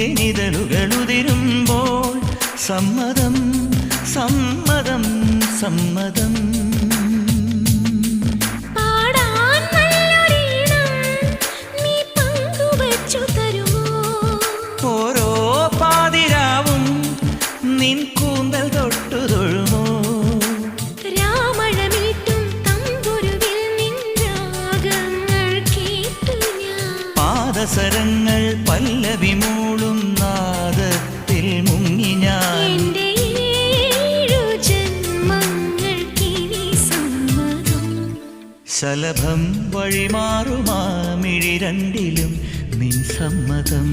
തേനിതളുകളുതിരുമ്പോൾ സമ്മതം സമ്മതം സമ്മതം. ഓരോ പാതിരാവും നിൻ കൂന്തൽ തൊട്ടു തൊഴുമോ? പാദസരങ്ങൾ പല്ലവി മൂളും നാദത്തിൽ മുങ്ങി ഞാൻ. ശലഭം വഴിമാറുമാ മിഴി രണ്ടിലും നിൻ സമ്മതം.